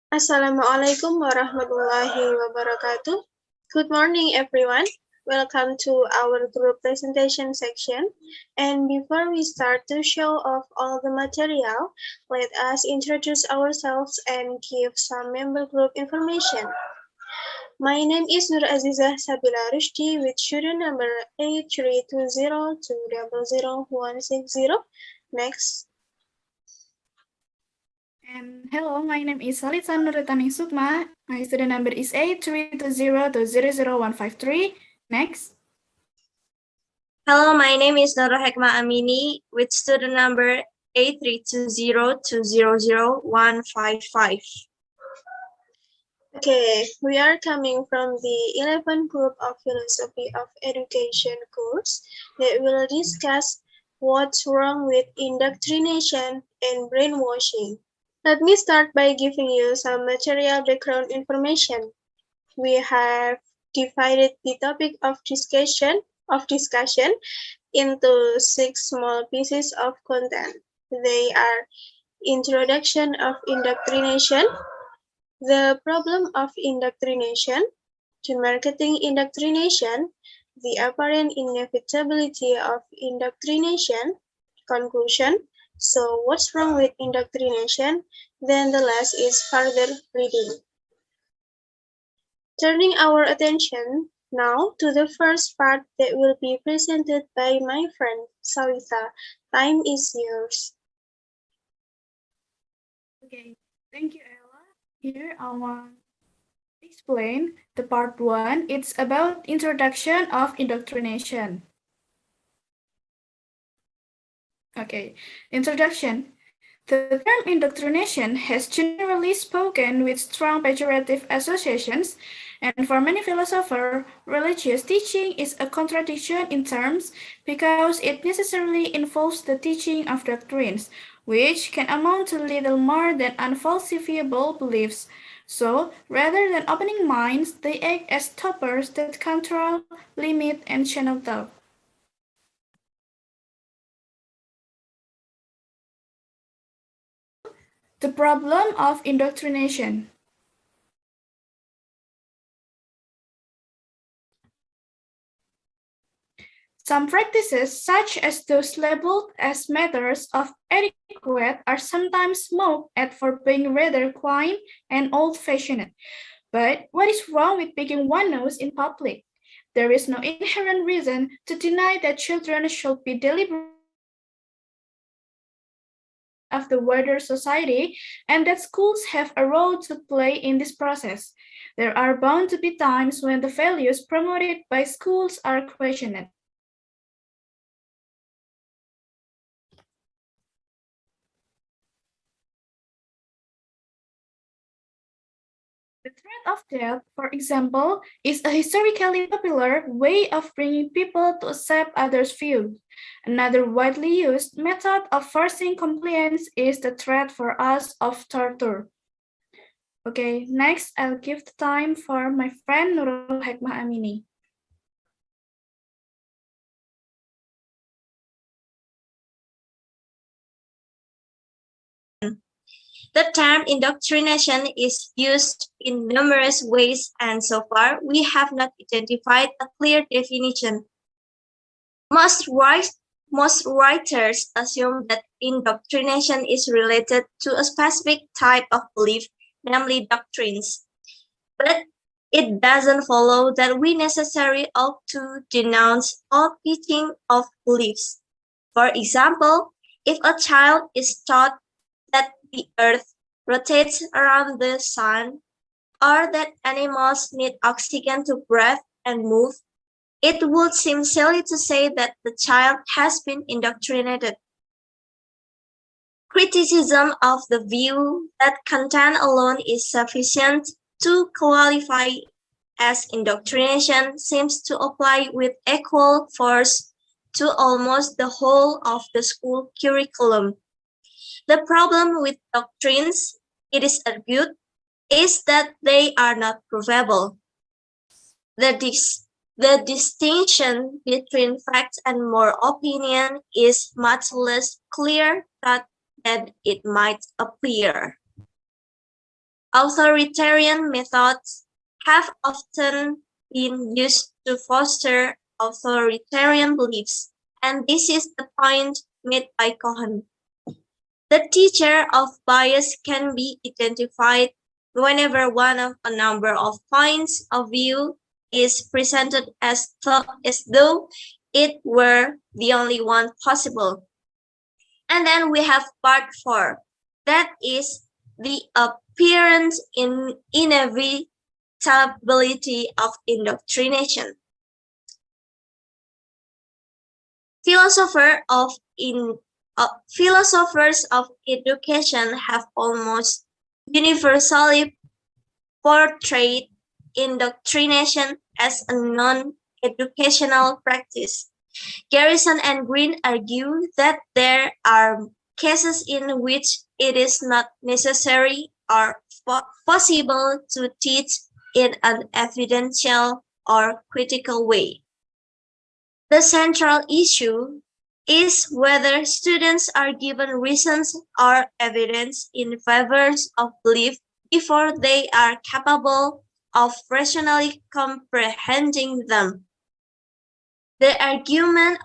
Assalamualaikum warahmatullahi wabarakatuh. Good morning, everyone. Welcome to our group presentation section. And before we start to show off all the material, let us introduce ourselves and give some member group information. My name is Azizah Sabilla Rusydi with student number 8320200160. Next. And hello, my name is Tsalitsa Nurlitaning Sukma. My student number is 8320200153. Next. Hello, my name is Nurul Hekmah Amini with student number 8320200155. Okay, we are coming from the 11th group of Philosophy of Education course that will discuss what's wrong with indoctrination and brainwashing. Let me start by giving you some material background information. We have divided the topic of discussion into 6 small pieces of content. They are introduction of indoctrination, the problem of indoctrination, demarcating indoctrination, the apparent inevitability of indoctrination, conclusion, so what's wrong with indoctrination? Then the last is further reading. Turning our attention now to the first part that will be presented by my friend Tsalitsa. Time is yours. Okay, thank you, Ella. Here I want to explain the part 1. It's about introduction of indoctrination. Okay, introduction. The term indoctrination has generally spoken with strong pejorative associations, and for many philosophers, religious teaching is a contradiction in terms because it necessarily involves the teaching of doctrines, which can amount to little more than unfalsifiable beliefs. So, rather than opening minds, they act as stoppers that control, limit, and channel thought. The problem of indoctrination. Some practices, such as those labeled as matters of etiquette, are sometimes mocked at for being rather quaint and old-fashioned. But what is wrong with picking one nose in public? There is no inherent reason to deny that children should be deliberate of the wider society, and that schools have a role to play in this process. There are bound to be times when the values promoted by schools are questioned. The threat of death, for example, is a historically popular way of bringing people to accept others' views. Another widely used method of forcing compliance is the threat for us of torture. Okay, next I'll give the time for my friend Nurul Hekmah Amini. The term indoctrination is used in numerous ways, and so far we have not identified a clear definition. Most writers assume that indoctrination is related to a specific type of belief, namely doctrines. But it doesn't follow that we necessarily ought to denounce all teaching of beliefs. For example, if a child is taught that the earth rotates around the sun, or that animals need oxygen to breathe and move, it would seem silly to say that the child has been indoctrinated. Criticism of the view that content alone is sufficient to qualify as indoctrination seems to apply with equal force to almost the whole of the school curriculum. The problem with doctrines, it is argued, is that they are not provable. The distinction between fact and moral opinion is much less clear than it might appear. Authoritarian methods have often been used to foster authoritarian beliefs, and this is the point made by Cohen. The teacher of bias can be identified whenever one of a number of points of view is presented as though it were the only one possible. And then we have part 4, that is the appearance in inevitability of indoctrination. Philosophers of education have almost universally portrayed indoctrination as a non-educational practice. Garrison and Green argue that there are cases in which it is not necessary or possible to teach in an evidential or critical way. The central issue is whether students are given reasons or evidence in favor of belief before they are capable of rationally comprehending them. The argument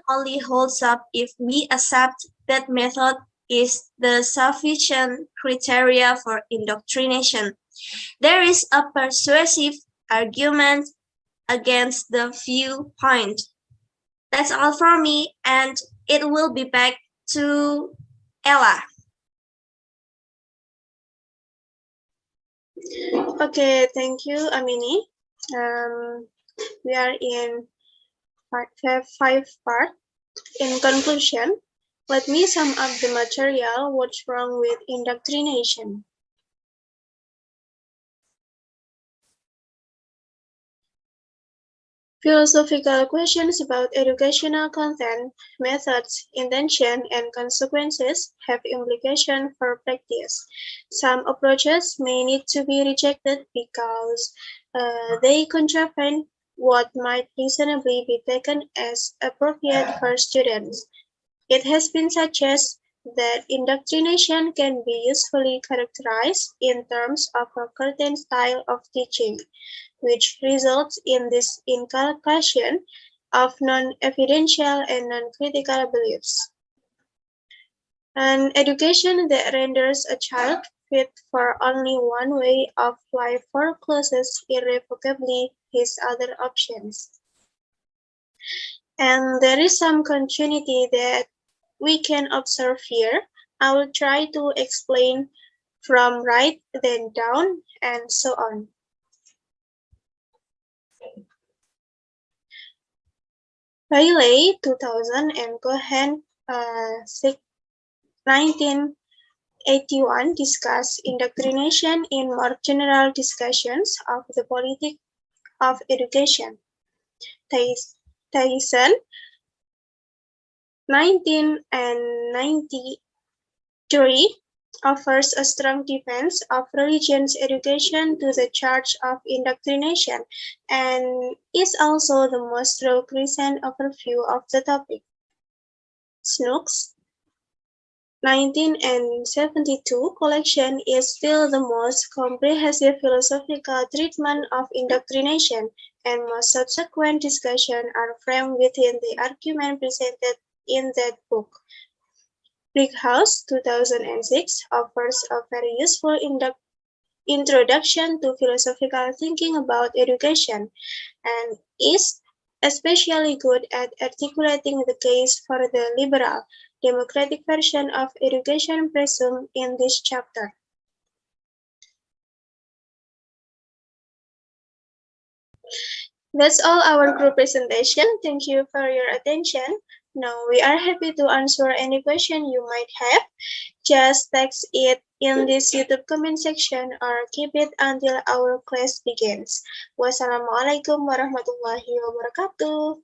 only holds up if we accept that method is the sufficient criteria for indoctrination. There is a persuasive argument against the viewpoint. That's all for me, and it will be back to Ella. Okay, thank you, Amini. We are in part 5. In conclusion, let me sum up the material, what's wrong with indoctrination. Philosophical questions about educational content, methods, intention, and consequences have implications for practice. Some approaches may need to be rejected because they contravene what might reasonably be taken as appropriate for students. It has been suggested that indoctrination can be usefully characterized in terms of a certain style of teaching, which results in this inculcation of non-evidential and non-critical beliefs. An education that renders a child fit for only one way of life forecloses irrevocably his other options. And there is some continuity that we can observe here. I will try to explain from right then down and so on. Riley 2000 and Cohen 1981 discuss indoctrination in more general discussions of the politics of education. Tyson 1993 offers a strong defense of religious education to the charge of indoctrination and is also the most recent overview of the topic. Snooks 1972 collection is still the most comprehensive philosophical treatment of indoctrination, and most subsequent discussions are framed within the argument presented in that book. Brickhouse 2006 offers a very useful introduction to philosophical thinking about education and is especially good at articulating the case for the liberal, democratic version of education presumed in this chapter. That's all our group presentation. Thank you for your attention. Now we are happy to answer any question you might have. Just text it in this YouTube comment section or keep it until our class begins. Wassalamualaikum warahmatullahi wabarakatuh.